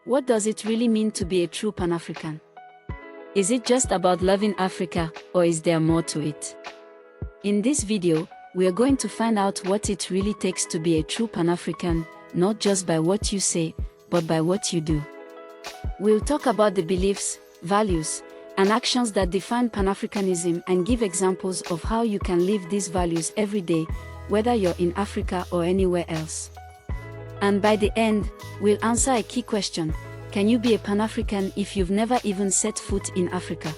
What does it really mean to be a true Pan-African? Is it just about loving Africa, or is there more to it? In this video, we are going to find out what it really takes to be a true Pan-African, not just by what you say, but by what you do. We'll talk about the beliefs, values, and actions that define Pan-Africanism and give examples of how you can live these values every day, whether you're in Africa or anywhere else. And by the end, we'll answer a key question: can you be a Pan-African if you've never even set foot in Africa?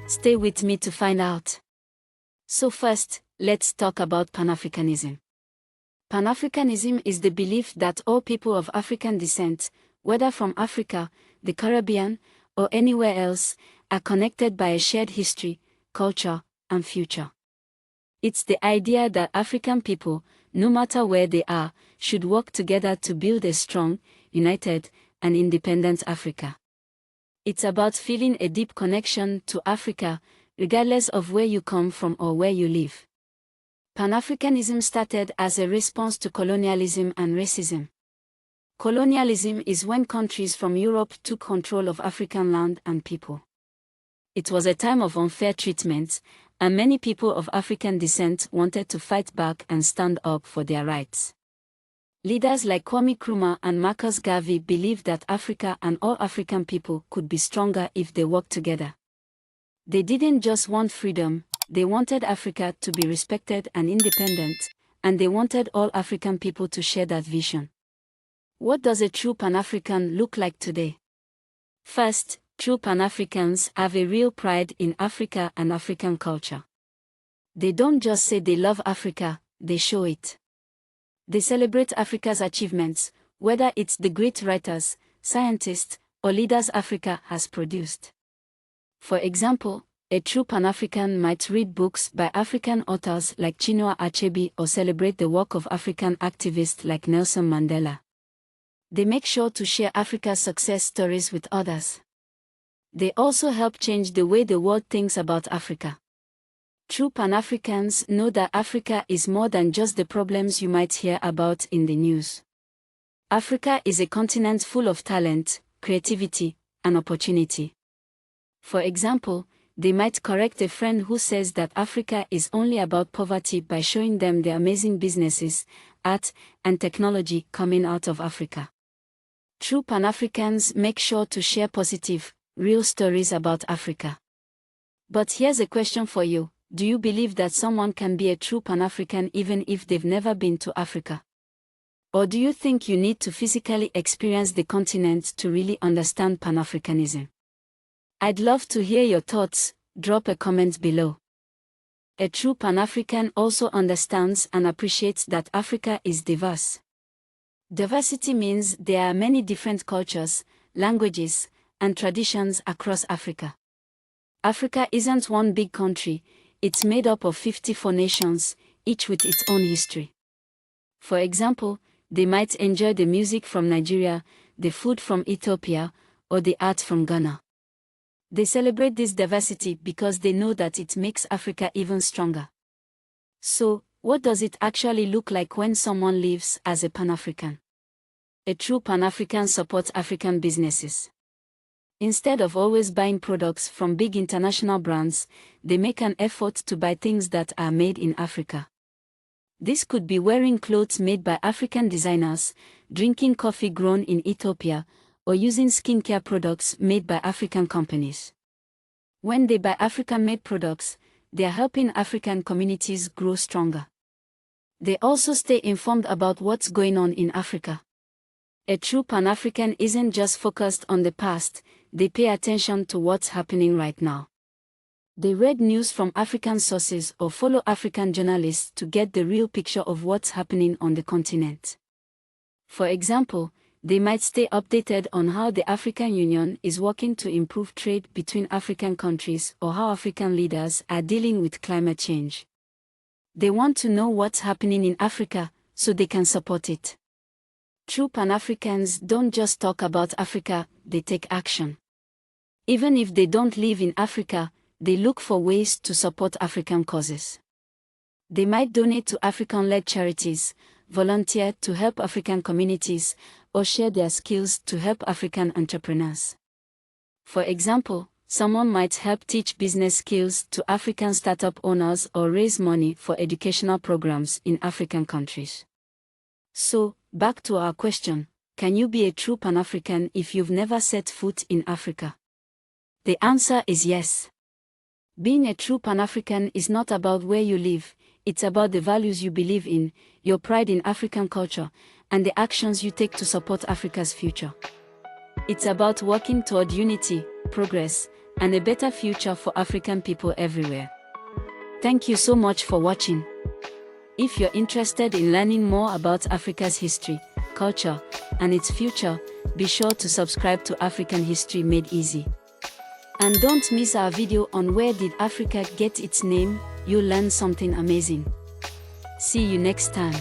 Stay with me to find out. So first, let's talk about Pan-Africanism. Pan-Africanism is the belief that all people of African descent, whether from Africa, the Caribbean, or anywhere else, are connected by a shared history, culture, and future. It's the idea that African people, no matter where they are, should work together to build a strong, united, and independent Africa. It's about feeling a deep connection to Africa, regardless of where you come from or where you live. Pan-Africanism started as a response to colonialism and racism. Colonialism is when countries from Europe took control of African land and people. It was a time of unfair treatment, and many people of African descent wanted to fight back and stand up for their rights. Leaders like Kwame Nkrumah and Marcus Garvey believed that Africa and all African people could be stronger if they worked together. They didn't just want freedom, they wanted Africa to be respected and independent, and they wanted all African people to share that vision. What does a true Pan-African look like today? First, true Pan-Africans have a real pride in Africa and African culture. They don't just say they love Africa, they show it. They celebrate Africa's achievements, whether it's the great writers, scientists, or leaders Africa has produced. For example, a true Pan-African might read books by African authors like Chinua Achebe or celebrate the work of African activists like Nelson Mandela. They make sure to share Africa's success stories with others. They also help change the way the world thinks about Africa. True Pan-Africans know that Africa is more than just the problems you might hear about in the news. Africa is a continent full of talent, creativity, and opportunity. For example, they might correct a friend who says that Africa is only about poverty by showing them the amazing businesses, art, and technology coming out of Africa. True Pan-Africans make sure to share positive, real stories about Africa. But here's a question for you: do you believe that someone can be a true Pan-African even if they've never been to Africa? Or do you think you need to physically experience the continent to really understand Pan-Africanism? I'd love to hear your thoughts. Drop a comment below. A true Pan-African also understands and appreciates that Africa is diverse. Diversity means there are many different cultures, languages, and traditions across Africa. Africa isn't one big country, it's made up of 54 nations, each with its own history. For example, they might enjoy the music from Nigeria, the food from Ethiopia, or the art from Ghana. They celebrate this diversity because they know that it makes Africa even stronger. So, what does it actually look like when someone lives as a Pan-African? A true Pan-African supports African businesses. Instead of always buying products from big international brands, they make an effort to buy things that are made in Africa. This could be wearing clothes made by African designers, drinking coffee grown in Ethiopia, or using skincare products made by African companies. When they buy African-made products, they are helping African communities grow stronger. They also stay informed about what's going on in Africa. A true Pan-African isn't just focused on the past, they pay attention to what's happening right now. They read news from African sources or follow African journalists to get the real picture of what's happening on the continent. For example, they might stay updated on how the African Union is working to improve trade between African countries or how African leaders are dealing with climate change. They want to know what's happening in Africa so they can support it. True Pan-Africans don't just talk about Africa, they take action. Even if they don't live in Africa, they look for ways to support African causes. They might donate to African-led charities, volunteer to help African communities, or share their skills to help African entrepreneurs. For example, someone might help teach business skills to African startup owners or raise money for educational programs in African countries. So, back to our question, can you be a true Pan-African if you've never set foot in Africa? The answer is yes. Being a true Pan-African is not about where you live, it's about the values you believe in, your pride in African culture, and the actions you take to support Africa's future. It's about working toward unity, progress, and a better future for African people everywhere. Thank you so much for watching. If you're interested in learning more about Africa's history, culture, and its future, be sure to subscribe to African History Made Easy. And don't miss our video on Where Did Africa Get Its Name? You'll learn something amazing. See you next time.